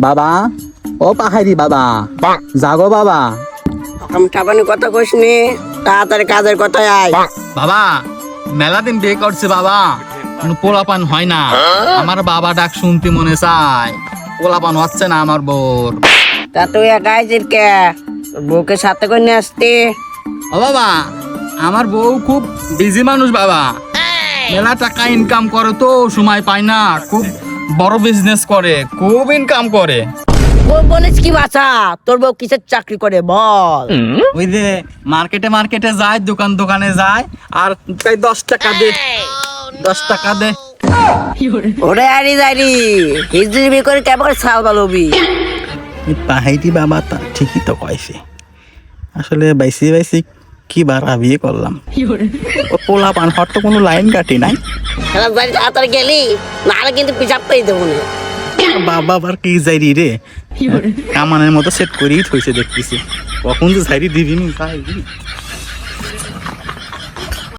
বাবা, ও পাহাড়ি বাবা, জাগো বাবা। আমি ঠাপানি কথা কইস নি, তাড়াতাড়ি কাজের কথায় আয়। বাবা মেলা দিন বিয়ে করছে বাবা, কোনো পোলাপান হয় না। আমার বাবা ডাক শুনতে মনে চায়, পোলাপান হচ্ছে না আমার বোর। তা তুই একাই কে তোর বউকে সাথে করে নিয়ে আসতে? ও বাবা, আমার বউ খুব বিজি মানুষ বাবা, মেলা টাকা ইনকাম করে তো সময় পায় না। খুব বড় বিজনেস করে, খুব ইনকাম করে। বউ বলিস কি বাছা, তোর বউ কিসের চাকরি করে বল? ওই যে মার্কেটে মার্কেটে যায়, দোকান দোকানে যায়, আর তাই 10 টাকা দে, 10 টাকা দে। ওরে আরি যাইরি হিজড়ি করে কেমন ছাল বালবি? পাহাইটি বাবা তা ঠিকই তো কয়েছে। আসলে বাইসি বাইসি কি বারা বিয়ে করলাম, ও পোলা পান হওয়ার তো কোনো লাইন কাটি নাই। খেলা যাই তাড়াতাড়ি গেলি, নাহলে কিন্তু পিছাপ পেয়ে দেবো না। বাবা আবার কি যাইরি রে, কামানের মতো সেট করেই থইছে দেখতেছি, কখন যে ঝাইরি দিবি নি তাই